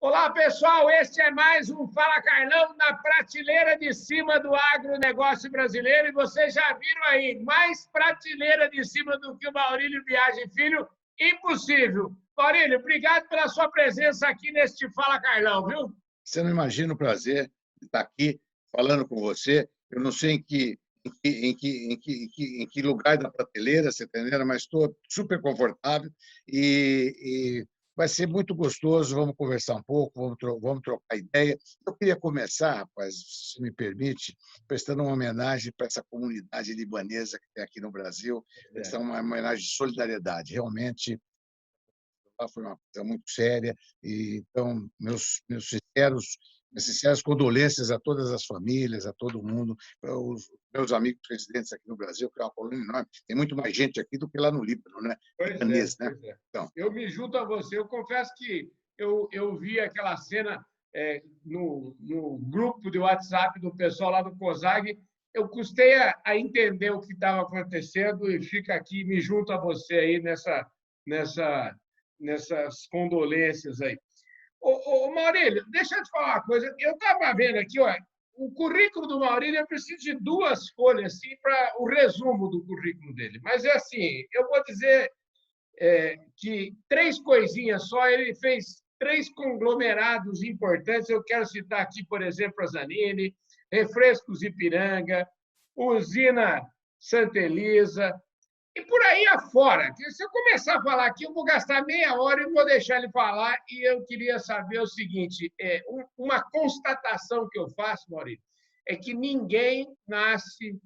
Olá, pessoal. Este é mais um Fala Carlão na prateleira de cima do agronegócio brasileiro. E vocês já viram aí, mais prateleira de cima do que o Maurílio Biagi Filho, impossível. Maurílio, obrigado pela sua presença aqui neste Fala Carlão, viu? Você não imagina o prazer de estar aqui falando com você. Eu não sei em que lugar da prateleira, você está entendendo? Mas estou super confortável e vai ser muito gostoso. Vamos conversar um pouco, vamos trocar ideia. Eu queria começar, rapaz, se me permite, prestando uma homenagem para essa comunidade libanesa que tem aqui no Brasil. Essa é uma homenagem de solidariedade. Realmente, foi uma coisa muito séria. E, então, minhas sinceras condolências a todas as famílias, a todo mundo, os meus amigos residentes aqui no Brasil, que é uma colônia enorme. Tem muito mais gente aqui do que lá no Líbano, né? Pois Né? é. Então, eu me junto a você. Eu confesso que eu vi aquela cena no grupo de WhatsApp do pessoal lá do COSAG. Eu custei a entender o que estava acontecendo e fico aqui, me junto a você aí nessas condolências aí. Ô, Maurílio, deixa eu te falar uma coisa. Eu estava vendo aqui, ó, o currículo do Maurílio, eu preciso de 2 folhas assim, para o resumo do currículo dele. Mas é assim, eu vou dizer que 3 coisinhas só, ele fez 3 conglomerados importantes. Eu quero citar aqui, por exemplo, a Zanini, Refrescos Ipiranga, Usina Santa Elisa, e por aí afora. Se eu começar a falar aqui, eu vou gastar meia hora e vou deixar ele falar. E eu queria saber o seguinte: uma constatação que eu faço, Maurício, é que ninguém nasce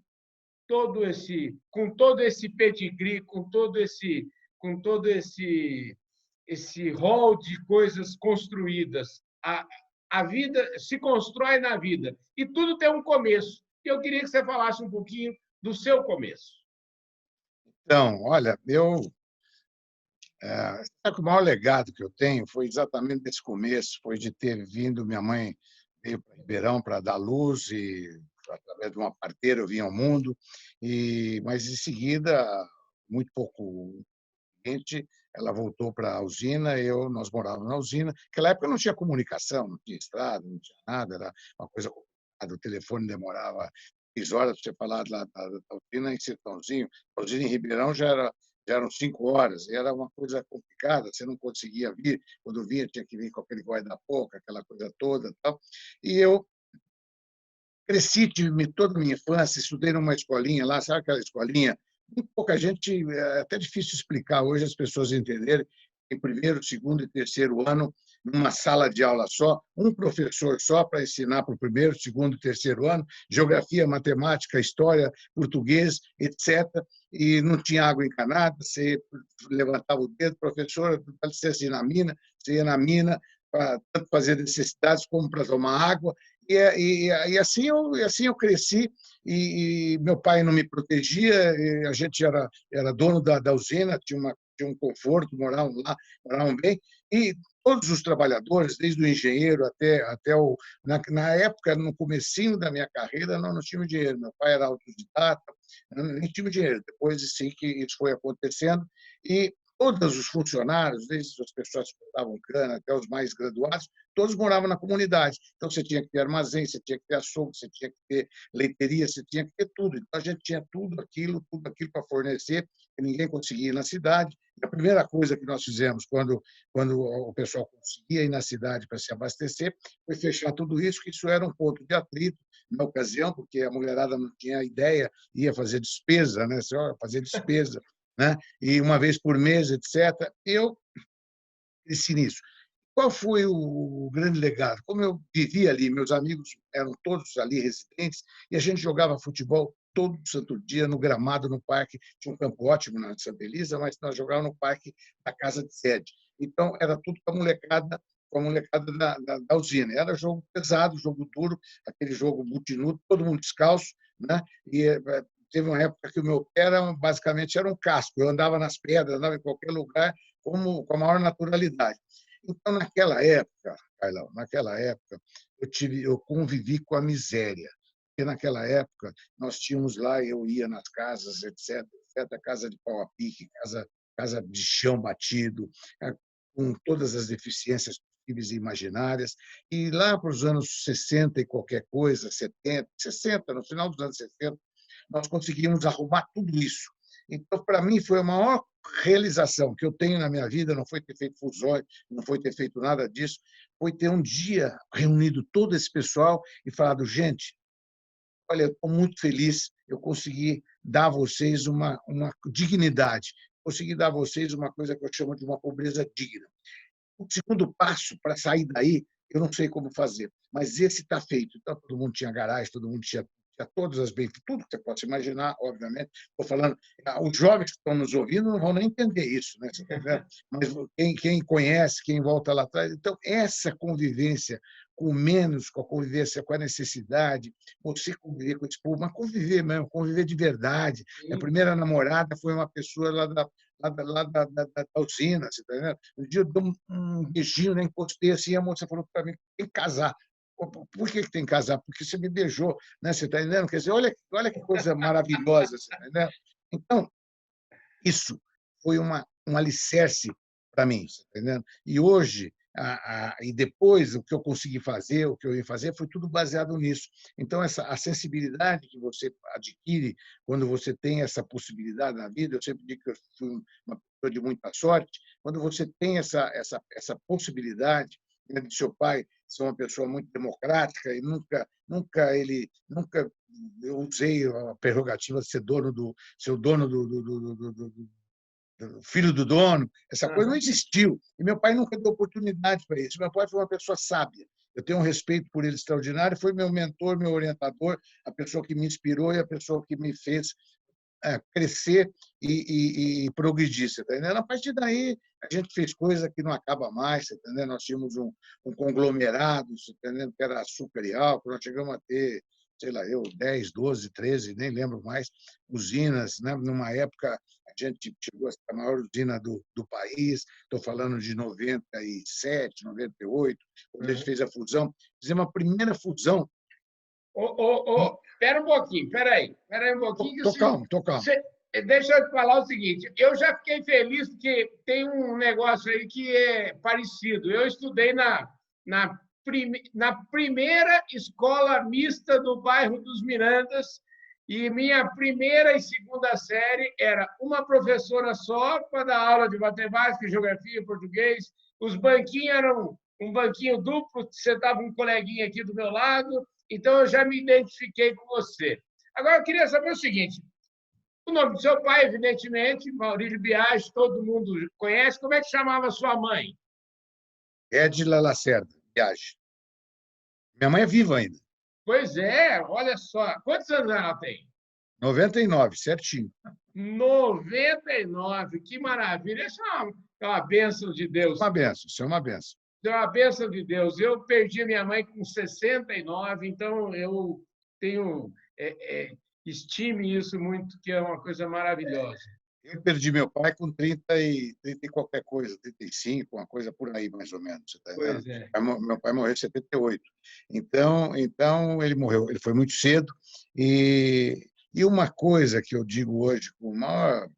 com todo esse pedigree, com todo esse rol de coisas construídas. A vida se constrói na vida e tudo tem um começo. Eu queria que você falasse um pouquinho do seu começo. Então, olha, sabe que o maior legado que eu tenho foi exatamente desse começo, foi de ter vindo, minha mãe veio para Ribeirão para dar luz e através de uma parteira eu vim ao mundo, mas em seguida, muito pouco gente, ela voltou para a usina, nós morávamos na usina. Naquela época não tinha comunicação, não tinha estrada, não tinha nada, era uma coisa complicada, o telefone demorava 3 horas para você falar da usina em Sertãozinho. A usina em Ribeirão já eram 5 horas, e era uma coisa complicada, você não conseguia vir, quando vinha tinha que vir com aquele guarda-pouco, aquela coisa toda. Tal. E eu cresci, tive toda a minha infância, estudei numa escolinha lá, sabe aquela escolinha? Muito pouca gente, é até difícil explicar hoje as pessoas entenderem, em primeiro, segundo e terceiro ano, numa sala de aula só, um professor só para ensinar para o primeiro, segundo e terceiro ano, geografia, matemática, história, português, etc. E não tinha água encanada, você levantava o dedo, professor, dá licença ir na mina, você ia na mina para tanto fazer necessidades como para tomar água, e assim eu cresci, e meu pai não me protegia, a gente era dono da usina, tinha um conforto, moravam lá, moravam bem, e todos os trabalhadores, desde o engenheiro até na época, no comecinho da minha carreira, nós não tínhamos dinheiro, meu pai era autodidata, nem tínhamos dinheiro, depois sim que isso foi acontecendo, e todos os funcionários, desde as pessoas que cortavam cana até os mais graduados, todos moravam na comunidade. Então, você tinha que ter armazém, você tinha que ter açougue, você tinha que ter leiteria, você tinha que ter tudo. Então, a gente tinha tudo aquilo para fornecer, que ninguém conseguia ir na cidade. E a primeira coisa que nós fizemos quando o pessoal conseguia ir na cidade para se abastecer foi fechar tudo isso, que isso era um ponto de atrito na ocasião, porque a mulherada não tinha ideia, ia fazer despesa, né? Fazer despesa, né? E uma vez por mês, etc. Eu cresci nisso. Qual foi o grande legado? Como eu vivia ali, meus amigos eram todos ali residentes, e a gente jogava futebol todo santo dia no gramado, no parque. Tinha um campo ótimo na Santa Elisa, mas nós jogávamos no parque da casa de sede. Então, era tudo com a molecada da usina. Era jogo pesado, jogo duro, aquele jogo multinudo, todo mundo descalço, né? E teve uma época que o meu pé basicamente era um casco. Eu andava nas pedras, andava em qualquer lugar com a maior naturalidade. Então, naquela época, Carlão, eu convivi com a miséria. Porque naquela época nós tínhamos lá, eu ia nas casas, etc, casa de pau a pique, casa de chão batido, com todas as deficiências possíveis e imaginárias. E lá para os anos 60 e qualquer coisa, 70, 60, no final dos anos 60, nós conseguimos arrumar tudo isso. Então, para mim, foi a maior realização que eu tenho na minha vida, não foi ter feito fusões, não foi ter feito nada disso, foi ter um dia reunido todo esse pessoal e falado, gente, olha, estou muito feliz, eu consegui dar a vocês uma dignidade, consegui dar a vocês uma coisa que eu chamo de uma pobreza digna. O segundo passo para sair daí, eu não sei como fazer, mas esse está feito. Então, todo mundo tinha garagem, todo mundo tinha todas as bem, tudo que você possa imaginar, obviamente. Estou falando, os jovens que estão nos ouvindo não vão nem entender isso, né? Você tá vendo? Mas quem conhece, quem volta lá atrás. Então, essa convivência com menos, com a convivência com a necessidade, você conviver com esse povo, mas conviver mesmo, conviver de verdade. Minha primeira namorada foi uma pessoa lá da usina, você tá vendo? Um dia eu dei um beijinho, né? Encostei assim, a moça falou para mim, tem que casar. Por que tem que casar? Porque você me beijou, né? Você está entendendo? Quer dizer, olha que coisa maravilhosa, você está entendendo? Então, isso foi um alicerce para mim, você está entendendo? E hoje, e depois, o que eu consegui fazer, o que eu ia fazer, foi tudo baseado nisso. Então, a sensibilidade que você adquire quando você tem essa possibilidade na vida, eu sempre digo que eu fui uma pessoa de muita sorte, quando você tem essa possibilidade, né, de seu pai ser uma pessoa muito democrática e nunca eu usei a prerrogativa de ser dono do filho do dono, essa coisa não existiu. E meu pai nunca deu oportunidade para isso. Meu pai foi uma pessoa sábia. Eu tenho um respeito por ele extraordinário, foi meu mentor, meu orientador, a pessoa que me inspirou e a pessoa que me fez crescer e progredir. Você tá entendendo? A partir daí, a gente fez coisa que não acaba mais. Você tá entendendo? Nós tínhamos um conglomerado, você tá entendendo? Que era açúcar e álcool, nós chegamos a ter, sei lá, 10, 12, 13, nem lembro mais, usinas. Né? Numa época, a gente chegou a ser a maior usina do país, estou falando de 97, 98, quando a gente fez a fusão. Fizemos a primeira fusão. Espera um pouquinho, espera aí um pouquinho. Estou calmo, estou calmo. Deixa eu te falar o seguinte, eu já fiquei feliz porque tem um negócio aí que é parecido. Eu estudei na primeira escola mista do bairro dos Mirandas e minha primeira e segunda série era uma professora só para dar aula de matemática, geografia, português. Os banquinhos eram um banquinho duplo, sentava um coleguinha aqui do meu lado, então eu já me identifiquei com você. Agora, eu queria saber o seguinte, o nome do seu pai, evidentemente, Maurílio Biagi, todo mundo conhece. Como é que chamava sua mãe? Edila Lacerda Biagi. Minha mãe é viva ainda. Pois é, olha só. Quantos anos ela tem? 99, certinho. 99, que maravilha. Isso é uma bênção de Deus. Isso é uma bênção. É uma bênção de Deus. Eu perdi minha mãe com 69, então eu tenho... estime isso muito, que é uma coisa maravilhosa. Eu perdi meu pai com 30 e qualquer coisa, 35, uma coisa por aí, mais ou menos. Você tá pois é. Meu pai morreu em 78. Então, ele morreu, ele foi muito cedo. E uma coisa que eu digo hoje com maior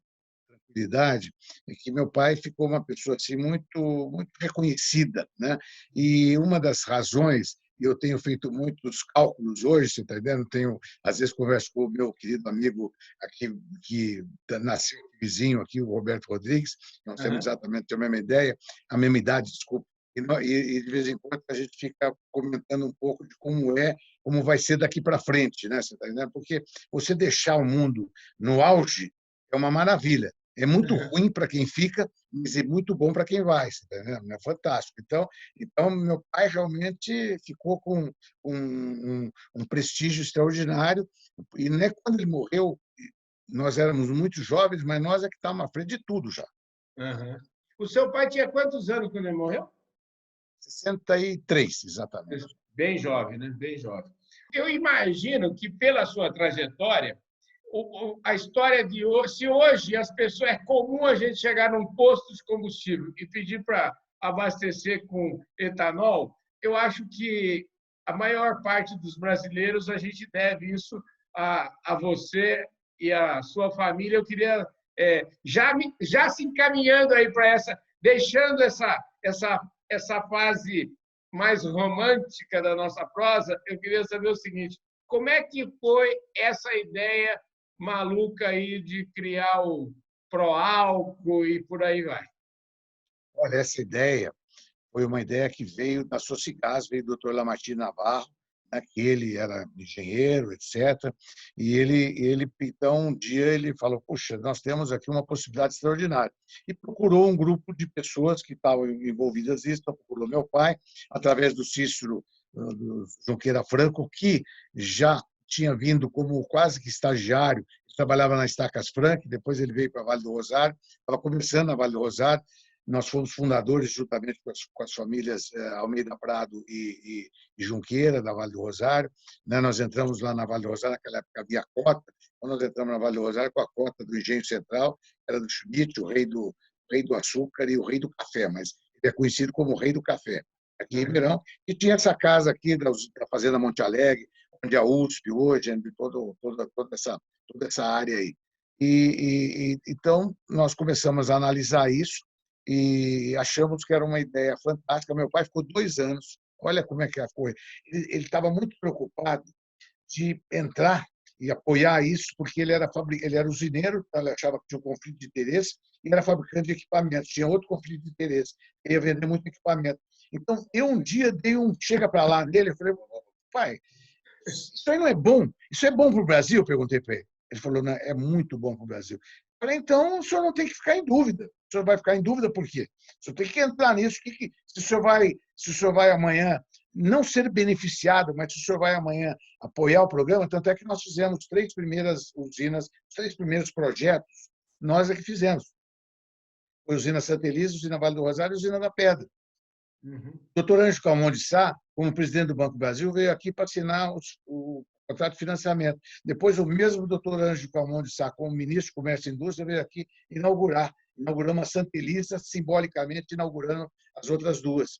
tranquilidade é que meu pai ficou uma pessoa assim, muito, muito reconhecida. Né? E uma das razões eu tenho feito muitos cálculos hoje, você está entendendo? Às vezes converso com o meu querido amigo aqui, que nasceu vizinho aqui, o Roberto Rodrigues, nós temos exatamente a mesma ideia, a mesma idade, desculpa, e de vez em quando a gente fica comentando um pouco de como vai ser daqui para frente, né? Você está entendendo? Porque você deixar o mundo no auge é uma maravilha. É muito ruim para quem fica, mas é muito bom para quem vai. Tá vendo? É fantástico. Então, meu pai realmente ficou com um prestígio extraordinário. E né, quando ele morreu, nós éramos muito jovens, mas nós é que estávamos à frente de tudo já. O seu pai tinha quantos anos quando ele morreu? 63, exatamente. Bem jovem, né? Bem jovem. Eu imagino que, pela sua trajetória, a história de hoje, se hoje as pessoas, é comum a gente chegar num posto de combustível e pedir para abastecer com etanol, eu acho que a maior parte dos brasileiros, a gente deve isso a você e a sua família. Eu queria, já se encaminhando aí para deixando essa essa fase mais romântica da nossa prosa, eu queria saber o seguinte: como é que foi essa ideia maluca aí de criar o Proálcool e por aí vai? Olha, essa ideia foi uma ideia que veio da Socigás, veio do Dr. Lamartine Navarro, né, que ele era engenheiro, etc. E então, um dia ele falou: puxa, nós temos aqui uma possibilidade extraordinária. E procurou um grupo de pessoas que estavam envolvidas nisso, então procurou meu pai, através do Cícero do Junqueira Franco, que já tinha vindo como quase que estagiário, trabalhava na Estacas Frank, depois ele veio para Vale do Rosário, estava começando na Vale do Rosário. Nós fomos fundadores, juntamente com as famílias Almeida Prado e Junqueira, da Vale do Rosário. Nós entramos lá na Vale do Rosário, naquela época havia cota. Quando nós entramos na Vale do Rosário com a cota do Engenho Central, era do Schmidt, o rei do açúcar e o rei do café, mas ele é conhecido como o rei do café, aqui em Ribeirão. E tinha essa casa aqui da Fazenda Monte Alegre, onde a USP hoje, onde toda essa área aí. Então, nós começamos a analisar isso e achamos que era uma ideia fantástica. Meu pai ficou 2 anos, olha como é que é a coisa. Ele estava muito preocupado de entrar e apoiar isso, porque ele era usineiro, ele achava que tinha um conflito de interesse, e era fabricante de equipamentos, tinha outro conflito de interesse, ele ia vender muito equipamento. Então, eu um dia dei um chega para lá nele, eu falei: pai, isso aí não é bom? Isso é bom para o Brasil? Eu perguntei para ele. Ele falou: não, é muito bom para o Brasil. Eu falei: então o senhor não tem que ficar em dúvida. O senhor vai ficar em dúvida por quê? O senhor tem que entrar nisso. Se o senhor vai amanhã não ser beneficiado, mas se o senhor vai amanhã apoiar o programa, tanto é que nós fizemos 3 primeiras usinas, os 3 primeiros projetos, nós é que fizemos. Foi a usina Santa Elisa, a usina Vale do Rosário e a usina da Pedra. O doutor Ângelo Calmon de Sá, como presidente do Banco do Brasil, veio aqui para assinar o contrato de financiamento. Depois, o mesmo doutor Ângelo Calmon de Sá, como ministro do Comércio e Indústria, veio aqui inauguramos a Santa Elisa, simbolicamente inaugurando as outras 2.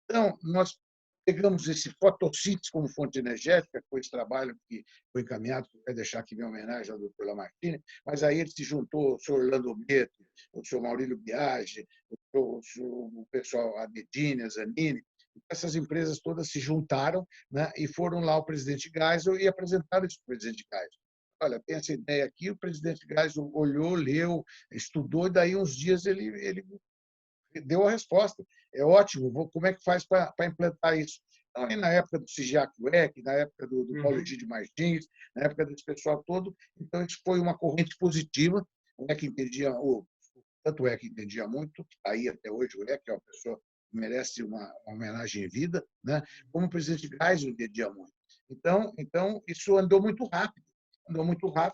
Então, nós pegamos esse fotossíntese como fonte energética, com esse trabalho que foi encaminhado, que vai deixar aqui minha homenagem ao doutor Lamartine, mas aí ele se juntou o senhor Orlando Beto, o senhor Maurílio Biagi, o pessoal, a Medina, a Zanini. Essas empresas todas se juntaram, né, e foram lá ao presidente Geisel e apresentaram isso para o presidente Geisel. Olha, tem essa ideia aqui, o presidente Geisel olhou, leu, estudou, e daí uns dias ele deu a resposta. É ótimo, como é que faz para implantar isso? Então, aí, na época do Sigiac Weck, na época do Paulo Egídio Martins, na época desse pessoal todo, então isso foi uma corrente positiva. O Weck entendia, tanto o Weck entendia muito, está aí até hoje o Weck, é uma pessoa que merece uma homenagem em vida, né? Como o presidente Geisel entendia muito. Então, isso andou muito rápido,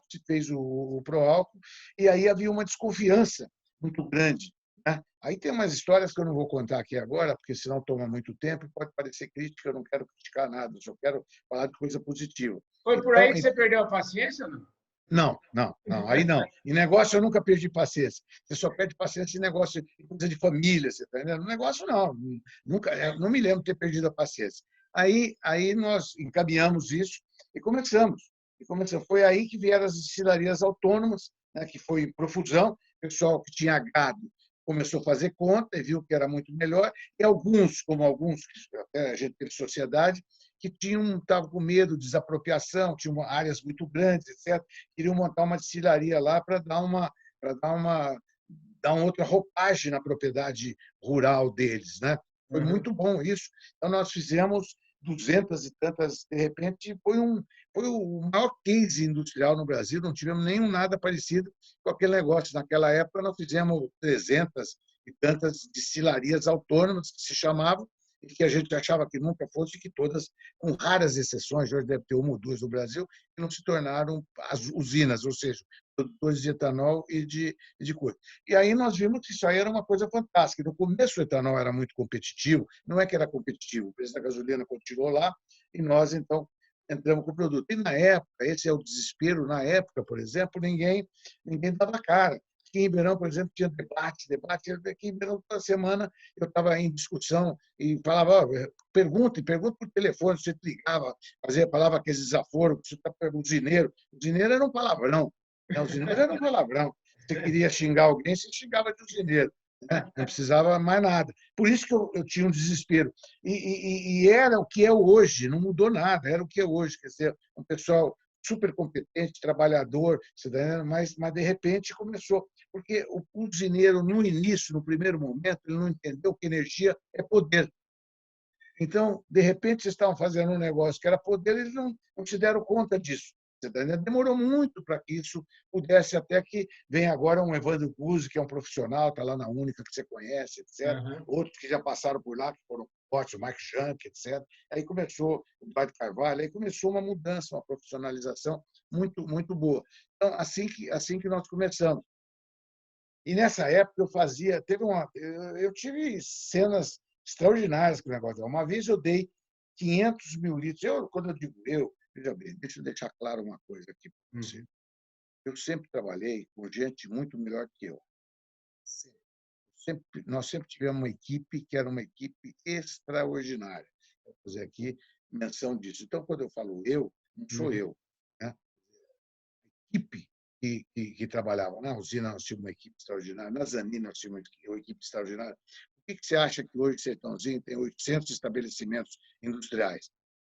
se fez o Proálcool, e aí havia uma desconfiança muito grande. Aí tem umas histórias que eu não vou contar aqui agora, porque senão toma muito tempo e pode parecer crítica, eu não quero criticar nada, eu só quero falar de coisa positiva. Foi por aí que você perdeu a paciência, não? Não, aí não. Em negócio eu nunca perdi paciência. Você só perde paciência em negócio, em coisa de família, você está entendendo? No negócio não, nunca, não me lembro de ter perdido a paciência. Aí nós encaminhamos isso e começamos. Foi aí que vieram as destilarias autônomas, né, que foi profusão, o pessoal que tinha gado começou a fazer conta e viu que era muito melhor, e alguns, até a gente teve sociedade, que estavam com medo de desapropriação, tinham áreas muito grandes, etc., queriam montar uma destilaria lá para dar uma outra roupagem na propriedade rural deles, né? Foi muito bom isso. Então, nós fizemos 200 e tantas, de repente, foi o maior case industrial no Brasil, não tivemos nenhum nada parecido com aquele negócio. Naquela época, nós fizemos 300 e tantas destilarias autônomas, que se chamavam, e que a gente achava que nunca fosse, que todas, com raras exceções, hoje deve ter uma ou duas no Brasil, que não se tornaram as usinas, ou seja, produtores de etanol e de coisa. E aí nós vimos que isso aí era uma coisa fantástica. No começo o etanol era muito competitivo, não é que era competitivo, o preço da gasolina continuou lá e nós, então, entramos com o produto. E na época, esse é o desespero, na época, por exemplo, ninguém dava cara. Aqui em Ribeirão, por exemplo, tinha debate. Aqui em Ribeirão, toda semana, eu estava em discussão e falava: pergunta por telefone, você ligava, fazia a palavra que desaforo, você está para o usineiro. O usineiro era um palavrão. O usineiro era um palavrão. Você queria xingar alguém, você xingava de usineiro. né? Não precisava mais nada. Por isso que eu tinha um desespero. E era o que é hoje, não mudou nada, era o que é hoje. Quer dizer, um pessoal super competente, trabalhador, cidadão, mas de repente começou. Porque o usineiro, no início, no primeiro momento, ele não entendeu que energia é poder. Então, de repente, vocês estavam fazendo um negócio que era poder, eles não se deram conta disso. Você tá entendendo? Demorou muito para que isso pudesse, até que vem agora um Evandro Guzzi, que é um profissional, está lá na Única, que você conhece, etc. Uhum. Outros que já passaram por lá, que foram fortes, o Mike Shank, etc. Aí começou o Eduardo Carvalho, aí começou uma mudança, uma profissionalização muito boa. Então, assim que nós começamos. E nessa época eu fazia, eu tive cenas extraordinárias com o negócio. Uma vez eu dei 500 mil litros. Quando eu digo veja bem, deixa eu deixar claro uma coisa aqui para você. Eu sempre trabalhei com gente muito melhor que eu. Nós sempre tivemos uma equipe que era uma equipe extraordinária. Vou fazer aqui menção disso. Então, quando eu falo eu, não sou eu, né? Equipe que trabalhava na usina, nós tínhamos uma equipe extraordinária, na Zanin nós tínhamos uma equipe extraordinária. Por que você acha que hoje Sertãozinho tem 800 estabelecimentos industriais?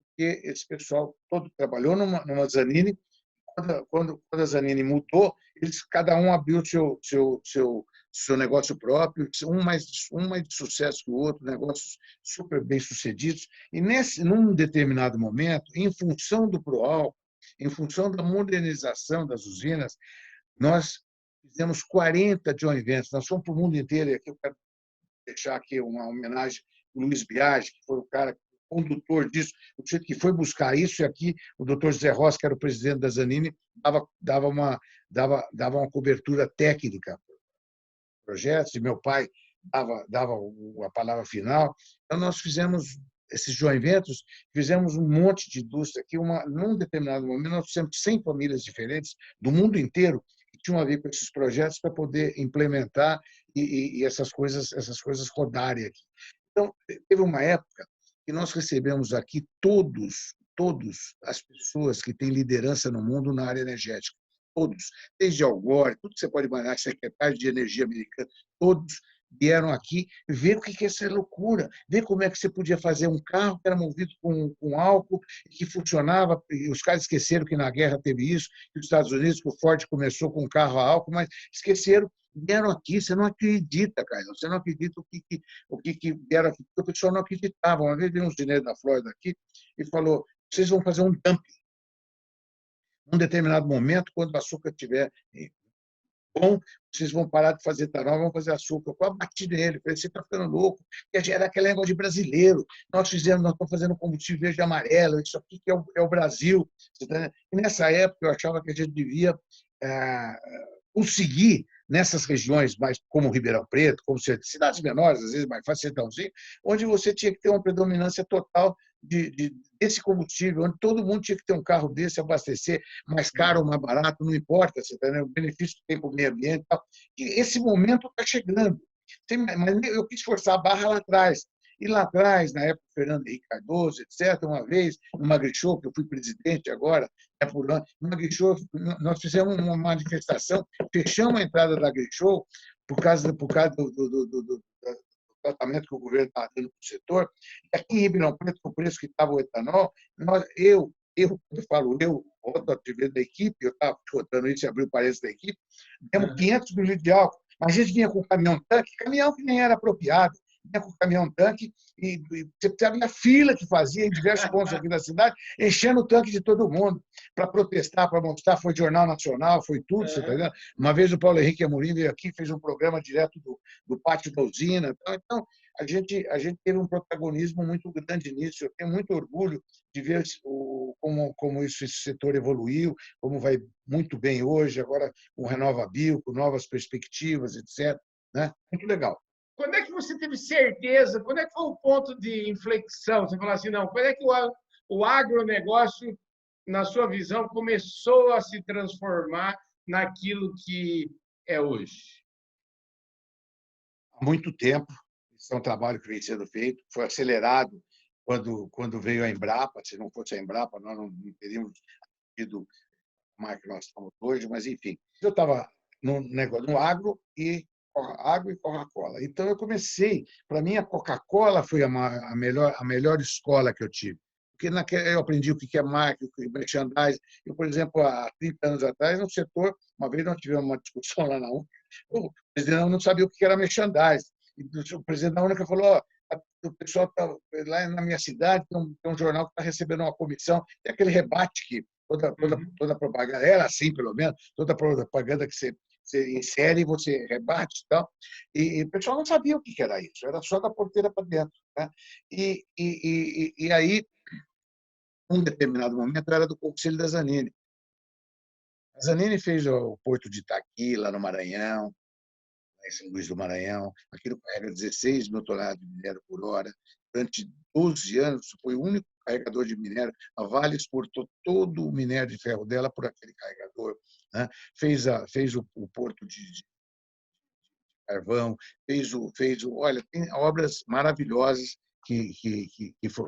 Porque esse pessoal todo trabalhou numa Zanini. Quando a Zanini mudou, cada um abriu seu negócio próprio, um mais de sucesso que o outro, negócios super bem sucedidos. E num determinado momento, em função do Proal, em função da modernização das usinas, nós fizemos 40 joint ventures. Nós fomos para o mundo inteiro. E aqui eu quero deixar aqui uma homenagem ao Luiz Biagi, que foi o cara condutor disso, o sujeito que foi buscar isso. E aqui o doutor José Rossi, que era o presidente da Zanini, dava uma cobertura técnica para projetos, e meu pai dava a palavra final. Então, nós fizemos esses joint ventures, fizemos um monte de indústria aqui. Num determinado momento, nós fizemos 100 famílias diferentes do mundo inteiro que tinham a ver com esses projetos para poder implementar e essas coisas rodarem aqui. Então, teve uma época que nós recebemos aqui todas as pessoas que têm liderança no mundo na área energética. Todos, desde Al Gore, tudo que você pode imaginar, secretário de energia americana, todos vieram aqui ver o que é essa loucura, ver como é que você podia fazer um carro que era movido com álcool e que funcionava. E os caras esqueceram que na guerra teve isso, que os Estados Unidos, que o Ford começou com um carro a álcool, mas esqueceram. Vieram aqui, você não acredita, cara, você não acredita o que vieram aqui, porque o pessoal não acreditava. Uma vez veio um engenheiro da Flórida aqui e falou: vocês vão fazer um dumping. Num determinado momento, quando o açúcar estiver bom, vocês vão parar de fazer etanol, vão fazer açúcar. Eu bati nele, falei: você está ficando louco. Era aquele negócio de brasileiro. Nós estamos fazendo combustível verde e amarelo, isso aqui que é o Brasil. E nessa época eu achava que a gente devia conseguir, nessas regiões mais como Ribeirão Preto, como cidades menores, às vezes mais fácil, onde você tinha que ter uma predominância total desse combustível, onde todo mundo tinha que ter um carro desse, abastecer, mais caro ou mais barato, não importa, você tá, né? O benefício que tem para o meio ambiente. Tal. E esse momento está chegando. Mas eu quis forçar a barra lá atrás. E lá atrás, na época do Fernando Henrique Cardoso, etc., uma vez, no Magrishow, que eu fui presidente agora, no Magrishow, nós fizemos uma manifestação, fechamos a entrada da Magrishow por causa do tratamento que o governo está dando para o setor. E aqui em Ribeirão Preto, com o preço que estava o etanol, quando eu falo outro atividade da equipe, eu estava contando isso e abri o parênteses da equipe, demos 500 mil litros de álcool, mas a gente vinha com caminhão-tanque, caminhão que nem era apropriado, vinha com caminhão-tanque e você havia fila que fazia em diversos pontos aqui da cidade, enchendo o tanque de todo mundo para protestar, para mostrar. Foi Jornal Nacional, foi tudo, você está vendo? Uma vez o Paulo Henrique Amorim veio aqui, fez um programa direto do pátio da usina. Então a gente teve um protagonismo muito grande nisso. Eu tenho muito orgulho de ver como esse setor evoluiu, como vai muito bem hoje, agora com RenovaBio, com novas perspectivas, etc. Né? Muito legal. Quando é que você teve certeza? Quando é que foi o ponto de inflexão? Você falou assim, não, quando é que o agronegócio, na sua visão, começou a se transformar naquilo que é hoje? Há muito tempo. Isso é um trabalho que vem sendo feito. Foi acelerado quando veio a Embrapa. Se não fosse a Embrapa, nós não teríamos tido o mar que nós estamos hoje, mas, enfim. Eu estava no agro e água e Coca-Cola. Então, eu comecei. Para mim, a Coca-Cola foi a melhor escola que eu tive. Porque eu aprendi o que é marketing, o que é merchandising. Eu, por exemplo, há 30 anos atrás, no setor, uma vez nós tivemos uma discussão lá na UNC, o presidente não sabia o que era merchandising. E o presidente da UNC falou: ó, o pessoal está lá na minha cidade, tem um jornal que está recebendo uma comissão, tem aquele rebate que toda propaganda, era assim pelo menos, toda propaganda que você insere, você rebate e tal. E o pessoal não sabia o que era isso, era só da porteira para dentro. Né? E aí, um determinado momento, era do Conselho da Zanini. A Zanini fez o Porto de Itaqui, lá no Maranhão, em São Luís do Maranhão. Aquilo carrega 16 mil toneladas de minério por hora. Durante 12 anos, foi o único carregador de minério. A Vale exportou todo o minério de ferro dela por aquele carregador. Né? Fez o porto de carvão, olha, tem obras maravilhosas que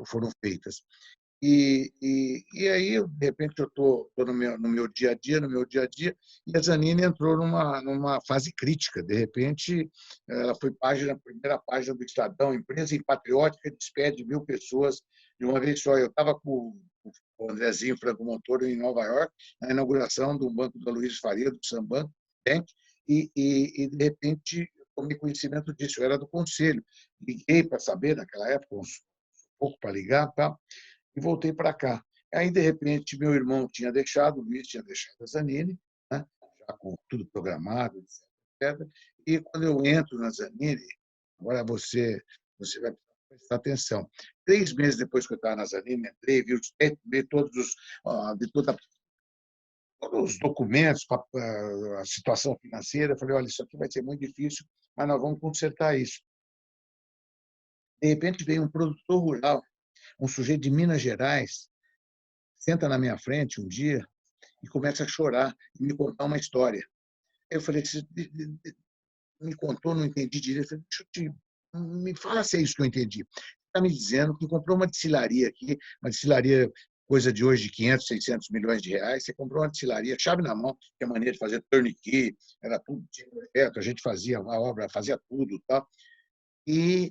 foram feitas. E aí, de repente, eu estou no meu dia a dia, e a Zanini entrou numa fase crítica. De repente, ela foi primeira página do Estadão, empresa patriótica despede 1.000 pessoas de uma vez só. Eu estava com o Andrezinho Franco Montoro em Nova York, na inauguração do banco da Luiz Faria, do Sambank Bank, e de repente, eu tomei conhecimento disso. Eu era do conselho. Liguei para saber, naquela época, um pouco para ligar, tá? E voltei para cá. Aí, de repente, meu irmão tinha deixado, o Luiz tinha deixado a Zanini, né? Já com tudo programado, etc. E quando eu entro na Zanini, agora você vai prestar atenção. 3 meses depois que eu estava na Zanini, entrei, vi todos os documentos, a situação financeira. Falei: olha, isso aqui vai ser muito difícil, mas nós vamos consertar isso. De repente, veio um produtor rural, um sujeito de Minas Gerais, senta na minha frente um dia e começa a chorar e me contar uma história. Eu falei: você me contou, não entendi direito. Me fala se é isso que eu entendi. Está me dizendo que comprou uma destilaria aqui, uma destilaria, coisa de hoje, de 500, 600 milhões de reais. Você comprou uma destilaria, chave na mão, que é a maneira de fazer turnkey, era tudo de projeto, a gente fazia a obra, fazia tudo. Tal. E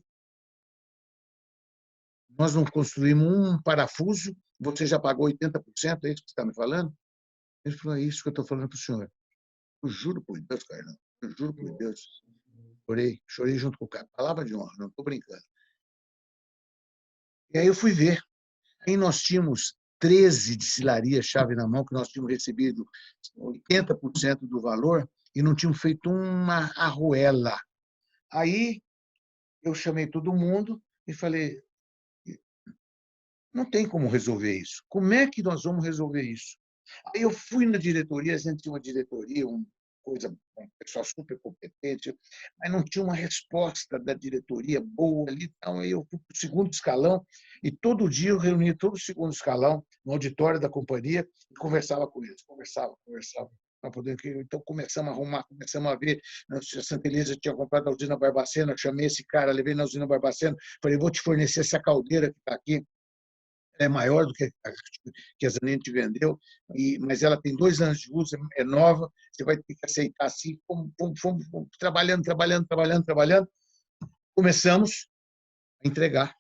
nós não construímos um parafuso, você já pagou 80%, é isso que você está me falando? Ele falou: é isso que eu estou falando para o senhor. Eu juro por Deus, Carlão, eu juro por Deus. Chorei junto com o cara. Palavra de honra, não estou brincando. E aí eu fui ver. Aí nós tínhamos 13 destilarias chave na mão, que nós tínhamos recebido 80% do valor e não tínhamos feito uma arruela. Aí eu chamei todo mundo e falei: não tem como resolver isso. Como é que nós vamos resolver isso? Aí eu fui na diretoria, a gente tinha uma diretoria, um pessoal super competente, mas não tinha uma resposta da diretoria boa ali. Então, aí eu fui para o segundo escalão e todo dia eu reunia todo o segundo escalão no auditório da companhia e conversava com eles, conversava. Então, começamos a arrumar, começamos a ver. A Santa Elisa tinha comprado a usina Barbacena, chamei esse cara, levei na usina Barbacena, falei: vou te fornecer essa caldeira que está aqui, é maior do que a Zanini te vendeu, mas ela tem 2 anos de uso, é nova, você vai ter que aceitar assim. Fomos trabalhando. Começamos a entregar.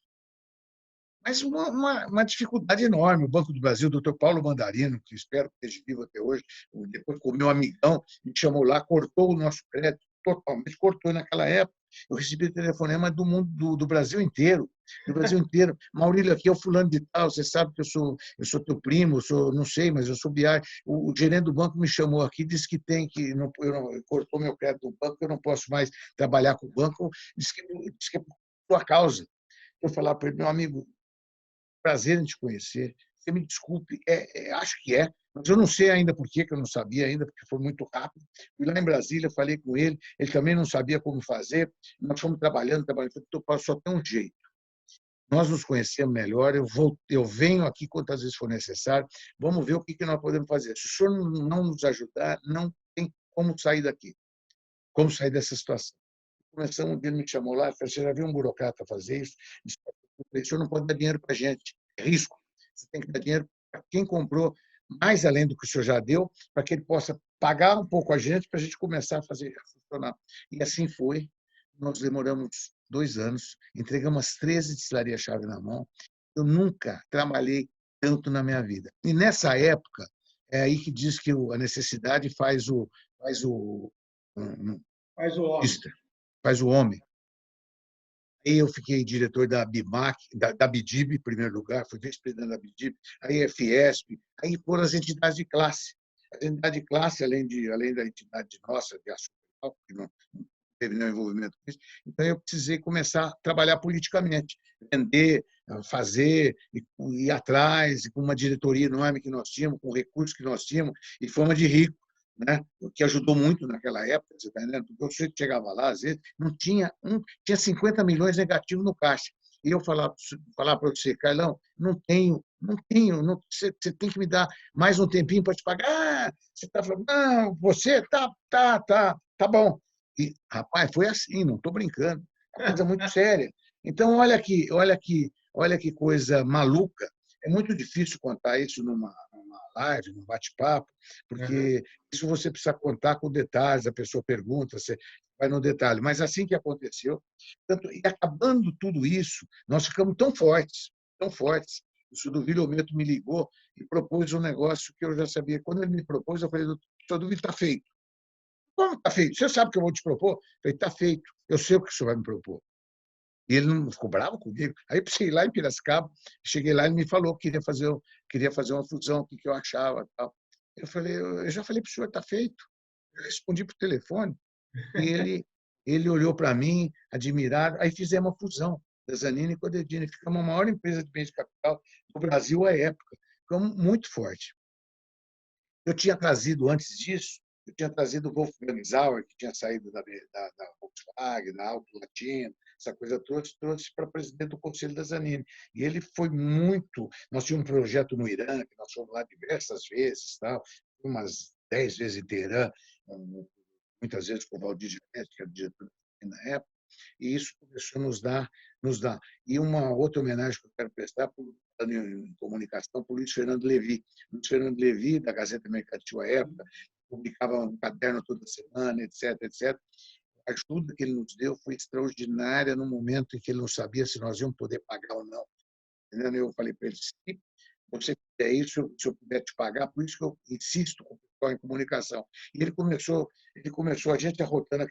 Mas uma dificuldade enorme. O Banco do Brasil, o doutor Paulo Mandarino, que espero que esteja vivo até hoje, depois com o meu amigão, me chamou lá, cortou o nosso crédito, totalmente cortou naquela época. Eu recebi telefonema do mundo, do Brasil inteiro. Do Brasil inteiro. Maurílio, aqui é o fulano de tal, você sabe que eu sou teu primo, não sei, mas eu sou BI. O gerente do banco me chamou aqui, disse que cortou meu crédito do banco, eu não posso mais trabalhar com o banco, disse que é por tua causa. Eu falava para ele: meu amigo, prazer em te conhecer. Você me desculpe, acho que é, mas eu não sei ainda por que eu não sabia ainda, porque foi muito rápido. Fui lá em Brasília, falei com ele também não sabia como fazer. Nós fomos trabalhando. Só tem um jeito. Nós nos conhecemos melhor, eu venho aqui quantas vezes for necessário, vamos ver o que nós podemos fazer. Se o senhor não nos ajudar, não tem como sair daqui, como sair dessa situação. Começamos, ele me chamou lá, falou: você já viu um burocrata fazer isso? O senhor não pode dar dinheiro para a gente, é risco. Você tem que dar dinheiro para quem comprou, mais além do que o senhor já deu, para que ele possa pagar um pouco a gente, para a gente começar a fazer funcionar. E assim foi. Nós demoramos 2 anos, entregamos as 13 destilarias-chave na mão. Eu nunca trabalhei tanto na minha vida. E nessa época, é aí que diz que a necessidade Faz o homem. faz o homem. Aí eu fiquei diretor da BIMAC, da BIDIB, em primeiro lugar, fui vice-presidente da BIDIB, aí a Fiesp, aí foram as entidades de classe. A entidade de classe, além da entidade nossa, de ação, que não teve nenhum envolvimento com isso, então eu precisei começar a trabalhar politicamente, vender, fazer, ir atrás, com uma diretoria enorme que nós tínhamos, com recursos que nós tínhamos, e fama de rico, né? O que ajudou muito naquela época, você está entendendo? Porque eu chegava lá, às vezes, não tinha tinha 50 milhões negativos no caixa. E eu falava para você, Carlão, não tenho, você tem que me dar mais um tempinho para te pagar. Ah, você está falando, não, você tá bom. E, rapaz, foi assim, não estou brincando, é uma coisa muito séria. Então, olha que coisa maluca. É muito difícil contar isso numa live, num bate-papo, porque isso você precisa contar com detalhes, a pessoa pergunta, você vai no detalhe. Mas assim que aconteceu, e acabando tudo isso, nós ficamos tão fortes, tão fortes. O Sudovílio Ometo me ligou e propôs um negócio que eu já sabia. Quando ele me propôs, eu falei, Sudovílio, está feito. Como está feito? Você sabe o que eu vou te propor? Eu falei, está feito. Eu sei o que o senhor vai me propor. E ele não ficou bravo comigo. Aí eu cheguei lá em Piracicaba, cheguei lá e me falou que queria fazer uma fusão, o que eu achava. Tal. Eu já falei para o senhor, está feito. Eu respondi por telefone. E ele olhou para mim, admirado. Aí fizemos uma fusão da Zanini com a Dedini. Ficamos a maior empresa de bens de capital do Brasil à época. Ficamos muito forte. Eu tinha trazido, antes disso, o Wolfgang Sauer, que tinha saído da Volkswagen, da Auto Latino, essa coisa toda, trouxe para presidente do Conselho da Zanini. E ele foi muito. Nós tínhamos um projeto no Irã, que nós fomos lá diversas vezes, tal, umas 10 vezes em Teherã, muitas vezes com o Valdir Giannetti, que era o diretor na época, e isso começou a nos dar. E uma outra homenagem que eu quero prestar em comunicação para o Luiz Fernando Levi. Luiz Fernando Levi, da Gazeta Mercantil à época, publicava um caderno toda semana, etc, etc. A ajuda que ele nos deu foi extraordinária no momento em que ele não sabia se nós íamos poder pagar ou não. Eu falei para ele, se você fizer isso, se eu puder te pagar, por isso que eu insisto com o pessoal em comunicação. E ele começou a gente arrotando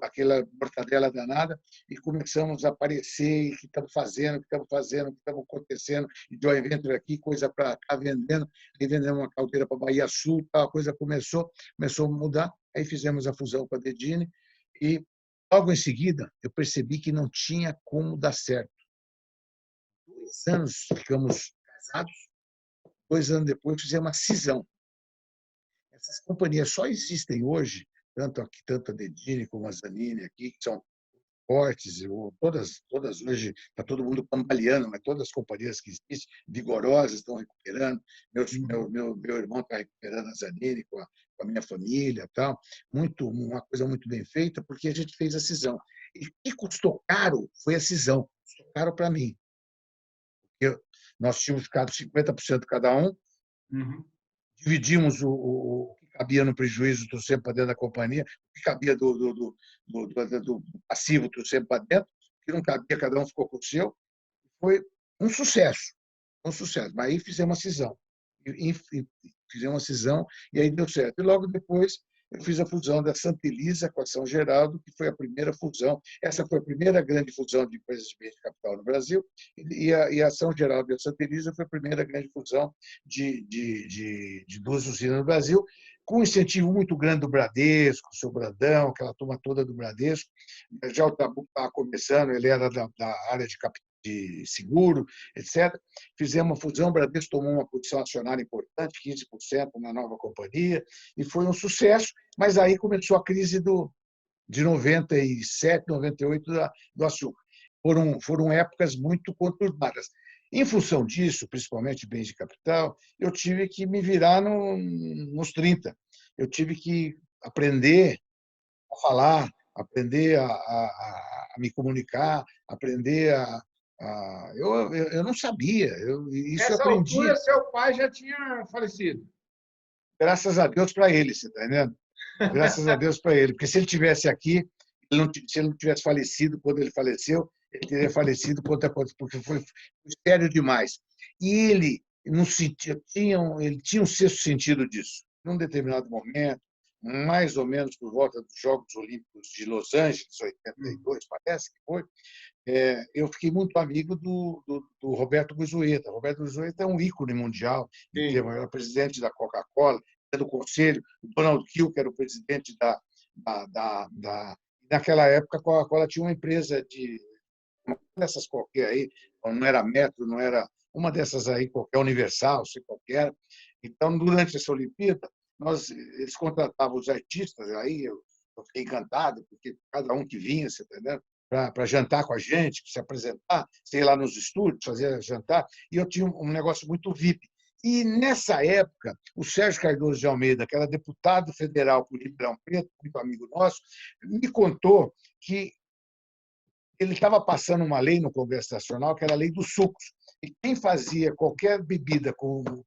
aquela mortadela danada e começamos a aparecer, o que estamos fazendo, o que estamos acontecendo, e joint venture aqui, coisa para cá vendendo, aí vendemos uma caldeira para Bahia Sul, tal, a coisa começou a mudar, aí fizemos a fusão com a Dedini e logo em seguida eu percebi que não tinha como dar certo. 2 anos ficamos casados, 2 anos depois fizemos uma cisão. Essas companhias só existem hoje, tanto a Dedini como a Zanini aqui, que são fortes, todas hoje, está todo mundo cambaleando, mas todas as companhias que existem, vigorosas, estão recuperando. Meu irmão está recuperando a Zanini com a minha família, tal. Uma coisa muito bem feita, porque a gente fez a cisão. E o que custou caro foi a cisão, custou caro para mim. Nós tínhamos ficado 50% cada um, dividimos o que cabia no prejuízo, trouxemos para dentro da companhia, o que cabia do passivo, trouxemos para dentro, o que não cabia, cada um ficou com o seu. Foi um sucesso, mas aí fizemos uma cisão. E aí deu certo. E logo depois eu fiz a fusão da Santa Elisa com a São Geraldo, que foi a primeira fusão. Essa foi a primeira grande fusão de empresas de bens de capital no Brasil, e a São Geraldo e a Santa Elisa foi a primeira grande fusão de 2 usinas no Brasil, com um incentivo muito grande do Bradesco, o seu Brandão, aquela turma toda do Bradesco. Já o Trabuco estava começando, ele era da área de seguro, etc. Fizemos uma fusão, o Bradesco tomou uma posição acionária importante, 15% na nova companhia, e foi um sucesso, mas aí começou a crise de 97, 98 do açúcar. Foram épocas muito conturbadas. Em função disso, principalmente bens de capital, eu tive que me virar nos 30. Eu tive que aprender a falar, aprender a me comunicar, aprender eu não sabia. Isso eu Nessa aprendi, altura, seu pai já tinha falecido. graças a Deus para ele, você está entendendo? Graças a Deus para ele, porque se ele tivesse aqui, se ele não tivesse falecido quando ele faleceu, ele teria falecido porque foi sério demais. E ele não ele tinha um sexto sentido disso. Num determinado momento, mais ou menos por volta dos Jogos Olímpicos de Los Angeles, 82, parece que foi, eu fiquei muito amigo do Roberto Goizueta. Roberto Goizueta é um ícone mundial, era presidente da Coca-Cola, do conselho, o Donald Hill, que era o presidente naquela época, a Coca-Cola tinha uma empresa dessas qualquer aí, não era Metro, não era uma dessas aí, qualquer Universal, sei qualquer. Então, durante essa Olimpíada, eles contratavam os artistas, aí eu fiquei encantado, porque cada um que vinha, você entendeu? Para jantar com a gente, se apresentar, sei lá nos estúdios, fazer jantar, e eu tinha um negócio muito VIP. E, nessa época, o Sérgio Cardoso de Almeida, que era deputado federal por Ribeirão Preto, muito amigo nosso, me contou que ele estava passando uma lei no Congresso Nacional, que era a lei dos sucos. E quem fazia qualquer bebida, como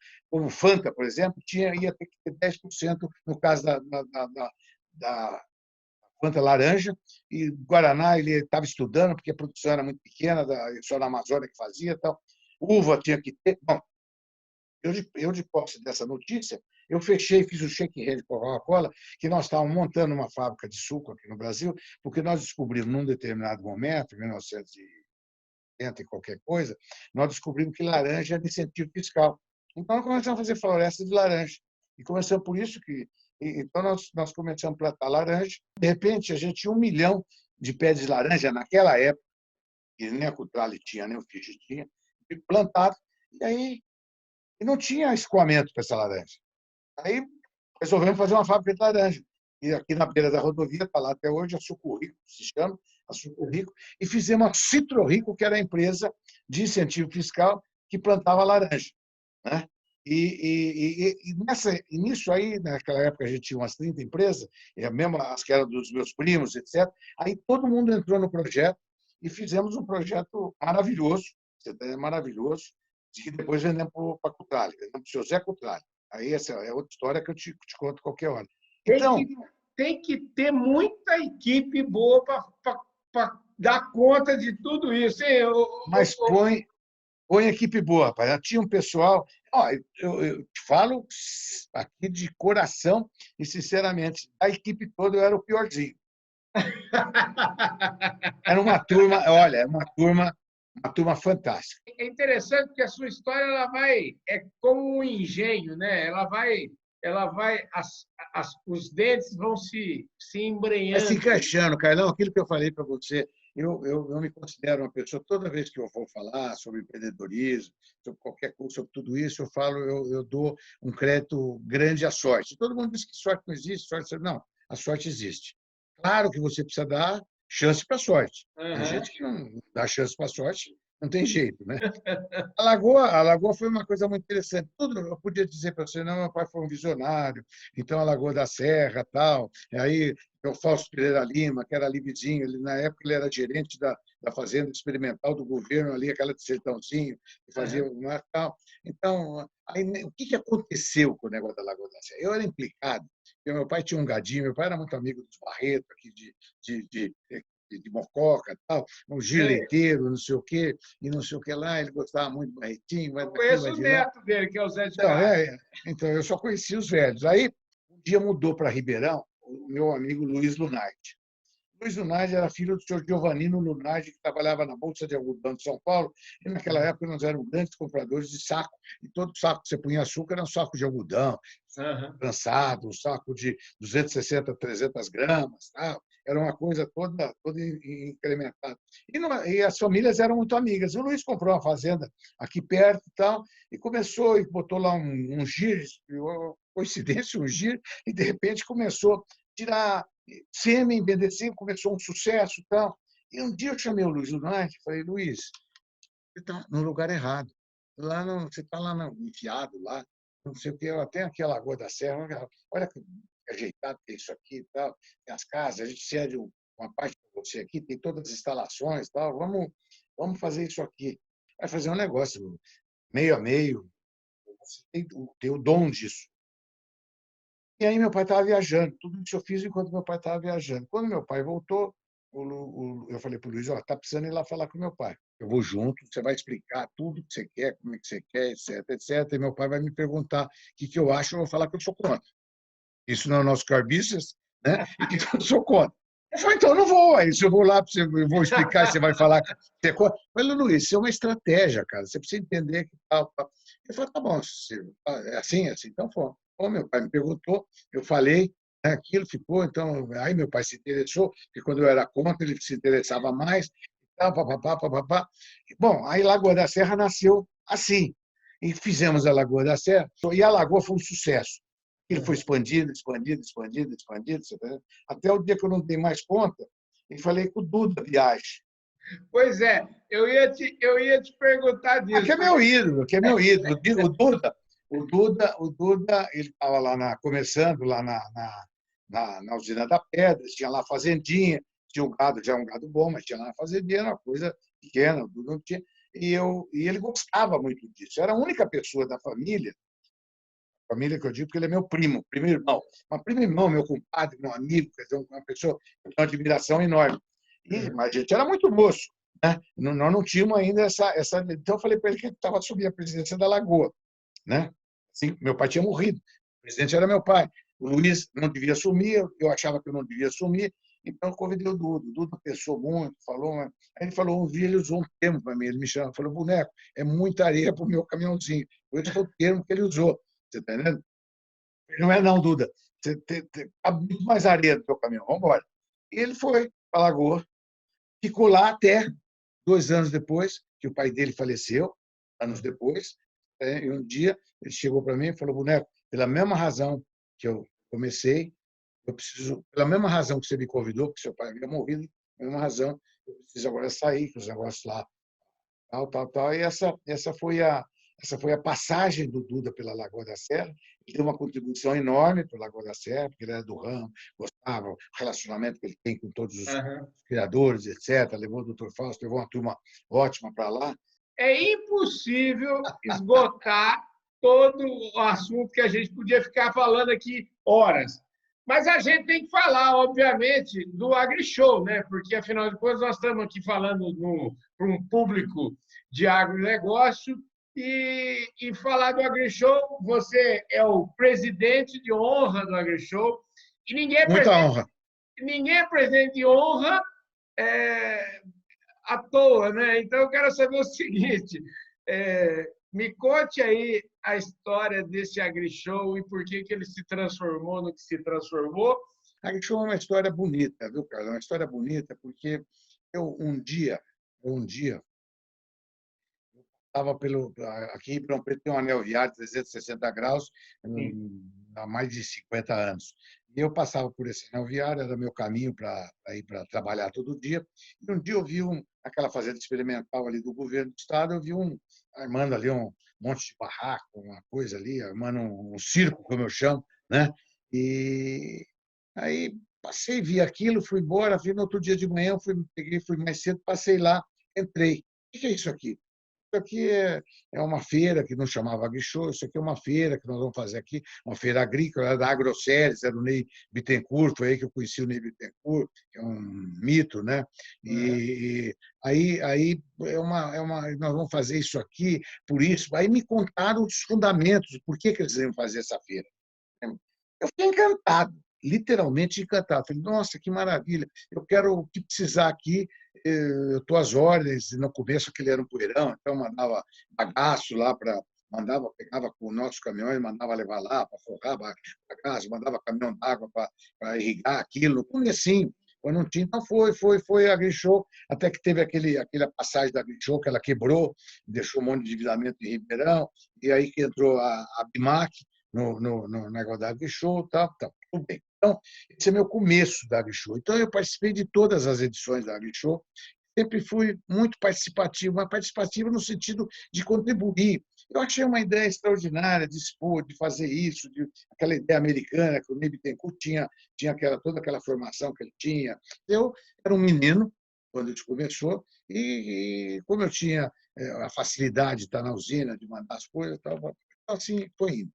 Fanta, por exemplo, ia ter que ter 10%, no caso da Fanta laranja, e Guaraná ele estava estudando, porque a produção era muito pequena, só na Amazônia que fazia. Então, uva tinha que ter. Bom, eu de posse dessa notícia, eu fechei, fiz o check hand com a Coca-Cola, que nós estávamos montando uma fábrica de suco aqui no Brasil, porque nós descobrimos, num determinado momento, em 1980 e qualquer coisa, nós descobrimos que laranja era incentivo fiscal. Então, nós começamos a fazer floresta de laranja. E começamos por isso que. Então, nós começamos a plantar laranja. De repente, a gente tinha 1 milhão de pés de laranja naquela época, que nem a Cutrale tinha, nem o Fiji tinha, plantado. E aí e não tinha escoamento para essa laranja. Aí resolvemos fazer uma fábrica de laranja. E aqui na beira da rodovia, está lá até hoje, a Suco Rico, se chama, a Suco Rico, e fizemos a Citro Rico, que era a empresa de incentivo fiscal que plantava laranja. Né? Nisso aí, naquela época, a gente tinha umas 30 empresas, mesmo as que eram dos meus primos, etc. Aí todo mundo entrou no projeto e fizemos um projeto maravilhoso, maravilhoso, que depois vendemos para a Cutrale, vendemos para o seu Zé Cutrale. Aí essa é outra história que eu te conto qualquer hora. Então, tem que ter muita equipe boa para dar conta de tudo isso. Hein? Mas põe equipe boa, rapaz. Tinha um pessoal. Ó, eu te falo aqui de coração e, sinceramente, a equipe toda eu era o piorzinho. Era uma turma, olha, uma turma fantástica. É interessante que a sua história é como um engenho, né? Os dentes vão se Vai se embrenhando. encaixando, Carlão, aquilo que eu falei para você. Eu me considero uma pessoa, toda vez que eu vou falar sobre empreendedorismo, sobre qualquer coisa, sobre tudo isso, eu dou um crédito grande à sorte. Todo mundo diz que sorte não existe, não, a sorte existe. Claro que você precisa dar chance para a sorte. Tem gente que não dá chance para a sorte, não tem jeito, né? A Lagoa foi uma coisa muito interessante. Tudo eu podia dizer para você, não, meu pai foi um visionário, então a Lagoa da Serra, tal. E aí o Fausto Pereira Lima, que era ali vizinho, na época ele era gerente da fazenda experimental do governo ali, aquela de Sertãozinho, que fazia uma tal. Então, aí, o que aconteceu com o negócio da Lagoa da Serra? Eu era implicado, porque meu pai tinha um gadinho, meu pai era muito amigo dos Barreto, aqui de Mococa, tal, um Gil Leiteiro, não sei o quê, e não sei o que lá, ele gostava muito do Barretinho, Eu conheço o neto dele, que é o Zé de então, Castro. então, eu só conheci os velhos. Aí, um dia mudou para Ribeirão o meu amigo Luiz Lunardi. Luiz Lunardi era filho do senhor Giovanino Lunardi, que trabalhava na Bolsa de Algodão de São Paulo, e naquela época nós éramos grandes compradores de saco, e todo saco que você punha açúcar era um saco de algodão, prensado, um saco de 260, 300 gramas, tal. Era uma coisa toda incrementada. E as famílias eram muito amigas. O Luiz comprou uma fazenda aqui perto e tal, e começou, e botou lá um giro, coincidência, um giro, e de repente começou a tirar sêmen, vender sêmen, começou um sucesso e tal. E um dia eu chamei o Luiz Lunardi e falei, Luiz, você está no lugar errado. Você está lá enfiado, lá, não sei o que, até aqui a Lagoa da Serra, olha que ajeitado que é isso aqui e tal, tem as casas, a gente cede uma parte para você aqui, tem todas as instalações, tal, vamos fazer isso aqui. Vai fazer um negócio meio a meio, você tem o dom disso. E aí meu pai estava viajando, tudo isso eu fiz enquanto meu pai estava viajando. Quando meu pai voltou, eu falei para o Luiz, ó, está precisando ir lá falar com meu pai. Eu vou junto, você vai explicar tudo que você quer, como é que você quer, etc, etc. E meu pai vai me perguntar o que eu acho, eu vou falar que eu sou contra. Isso não é o nosso core business, né? E que eu sou contra. Eu falei, então eu não vou. Aí, se eu vou lá, eu vou explicar, você vai falar que você é contra. Eu falei, Luiz, isso é uma estratégia, cara. Você precisa entender que tal, tal. Eu falei, tá bom, é assim, é assim. Então, foi. Bom, meu pai me perguntou, eu falei, né, aquilo ficou. Então, aí meu pai se interessou, porque quando eu era contra, ele se interessava mais. Tal, papapá, papapá. Bom, aí Lagoa da Serra nasceu assim. E fizemos a Lagoa da Serra, e a Lagoa foi um sucesso. Ele foi expandido, expandido, expandido, expandido, até o dia que eu não dei mais conta, e falei com o Duda Viagem. Pois é, eu ia te perguntar Que disso. é meu ídolo, que é meu ídolo. O Duda, ele estava lá começando lá na usina da Pedra, tinha lá a fazendinha, tinha um gado, já um gado bom, mas tinha lá a fazendinha, era uma coisa pequena, o Duda não tinha. E ele gostava muito disso. Era a única pessoa da família que eu digo, porque ele é meu primo irmão. Mas primo irmão, meu compadre, meu amigo, quer dizer, uma pessoa que eu tenho uma admiração enorme. Mas a gente era muito moço, né? Nós não tínhamos ainda essa. Então eu falei para ele que estava assumindo a presidência da Lagoa, né? Assim, meu pai tinha morrido, o presidente era meu pai. O Luiz não devia assumir, eu achava que eu não devia assumir, então eu convidei o Duda. O Duda pensou muito, falou. Aí ele falou, um dia ele usou um termo para mim, ele me chamou, falou, boneco, é muita areia para o meu caminhãozinho. Esse foi o termo que ele usou. Você está entendendo? Não é não, Duda. Você tá muito mais areia do teu caminhão. Vamos embora. E ele foi para a Lagoa, ficou lá até 2 anos depois, que o pai dele faleceu, anos depois. E um dia ele chegou para mim e falou, boneco, pela mesma razão que eu comecei, eu preciso, pela mesma razão que você me convidou, porque seu pai havia morrido, pela mesma razão, eu preciso agora sair, que os negócios lá tal, tal, tal. E essa foi a passagem do Duda pela Lagoa da Serra. Ele deu uma contribuição enorme para a Lagoa da Serra, porque ele era do ramo, gostava, o relacionamento que ele tem com todos os Uhum. criadores, etc. Levou o doutor Fausto, levou uma turma ótima para lá. É impossível esgotar todo o assunto que a gente podia ficar falando aqui horas. Mas a gente tem que falar, obviamente, do AgriShow, né? Porque, afinal de contas, nós estamos aqui falando para um público de agronegócio e falar do AgriShow, você é o presidente de honra do AgriShow e Muita honra. ninguém é presidente de honra é, à toa, né? Então eu quero saber o seguinte: me conte aí a história desse AgriShow e por que ele se transformou no que se transformou. A show é uma história bonita, viu, Carlos? É uma história bonita porque eu um dia estava aqui em Ribeirão Preto tem um anel viário 360 graus há mais de 50 anos. E eu passava por esse anel viário, era meu caminho para ir para trabalhar todo dia. E um dia eu vi aquela fazenda experimental ali do governo do estado, eu vi armando ali um monte de barraco, uma coisa ali, armando um circo, como eu chamo, né? E aí passei, vi aquilo, fui embora, vi no outro dia de manhã, fui mais cedo, passei lá, entrei. O que é isso aqui? Isso aqui é uma feira que não chamava AgriShow, isso aqui é uma feira que nós vamos fazer aqui, uma feira agrícola, era da AgroSéries, era o Ney Bittencourt, foi aí que eu conheci o Ney Bittencourt, que é um mito, né? E aí nós vamos fazer isso aqui, por isso. Aí me contaram os fundamentos, por que eles iam fazer essa feira. Eu fiquei encantado, literalmente encantado. Falei, nossa, que maravilha, eu quero o que precisar aqui, eu estou às ordens. No começo aquele era um poeirão, então mandava bagaço lá para. Pegava com nossos caminhões, mandava levar lá para forrar bagaço, mandava caminhão d'água para irrigar aquilo. No comecinho, quando não tinha, então foi a AgriShow, até que teve aquela passagem da AgriShow que ela quebrou, deixou um monte de endividamento em Ribeirão, e aí que entrou a Bimac, no negócio da AgriShow, tá, tudo bem. Então, esse é meu começo da AgriShow. Então, eu participei de todas as edições da AgriShow, sempre fui muito participativo, mas participativo no sentido de contribuir. Eu achei uma ideia extraordinária de expor, de fazer isso, aquela ideia americana que o Ney Bittencourt tinha toda aquela formação que ele tinha. Eu era um menino quando isso começou, e como eu tinha a facilidade de estar na usina, de mandar as coisas, assim foi indo.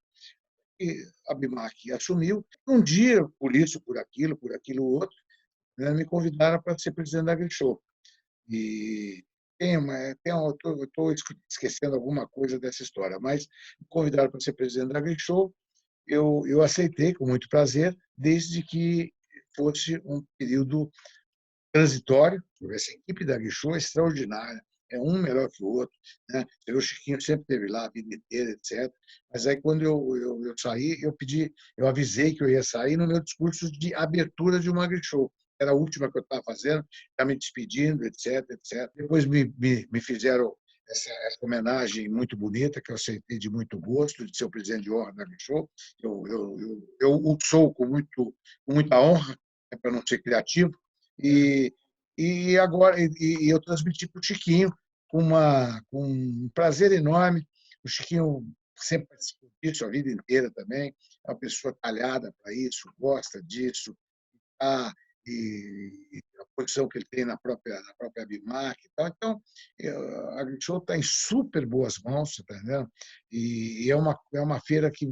que a Bimac assumiu. Um dia, por isso, por aquilo outro, né, me convidaram para ser presidente da Grishow. E estou esquecendo alguma coisa dessa história, mas me convidaram para ser presidente da Grishow. Eu aceitei com muito prazer, desde que fosse um período transitório. Essa equipe da Grishow é extraordinária, é um melhor que o outro, né? O Chiquinho sempre esteve lá a vida inteira, etc. Mas aí, quando eu saí, eu avisei que eu ia sair no meu discurso de abertura de uma Grishow. Era a última que eu estava fazendo, estava me despedindo, etc, etc. Depois me fizeram essa homenagem muito bonita, que eu aceitei de muito gosto, de ser o presidente de honra da Grishow. Eu o sou com muita honra, né, para não ser criativo. E eu transmiti para o Chiquinho com um prazer enorme. O Chiquinho sempre participou disso a vida inteira também. É uma pessoa talhada para isso, gosta disso. E a posição que ele tem na própria Bimac e tal. Então, a Grishow está em super boas mãos, tá entendendo? E é uma feira que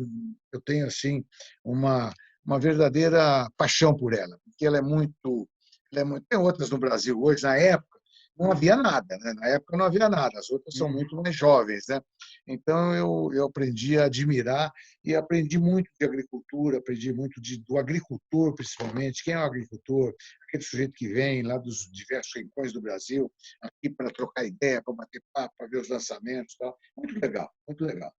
eu tenho assim uma verdadeira paixão por ela, porque ela é muito. Tem outras no Brasil hoje, na época não havia nada, né? Na época não havia nada, as outras são muito mais jovens, né? Então eu aprendi a admirar e aprendi muito de agricultura, aprendi muito do agricultor, principalmente. Quem é o agricultor? Aquele sujeito que vem lá dos diversos rincões do Brasil, aqui para trocar ideia, para bater papo, para ver os lançamentos e tal. Muito legal, muito legal.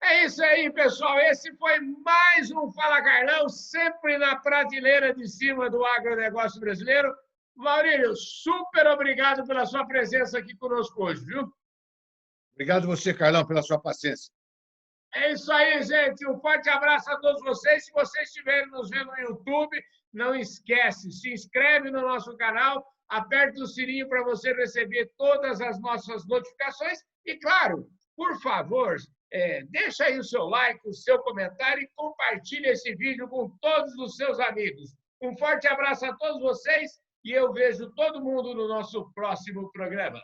É isso aí, pessoal. Esse foi mais um Fala Carlão, sempre na prateleira de cima do agronegócio brasileiro. Maurílio, super obrigado pela sua presença aqui conosco hoje, viu? Obrigado você, Carlão, pela sua paciência. É isso aí, gente. Um forte abraço a todos vocês. Se vocês estiverem nos vendo no YouTube, não esquece, se inscreve no nosso canal, aperta o sininho para você receber todas as nossas notificações e, claro, por favor, deixa aí o seu like, o seu comentário e compartilhe esse vídeo com todos os seus amigos. Um forte abraço a todos vocês e eu vejo todo mundo no nosso próximo programa.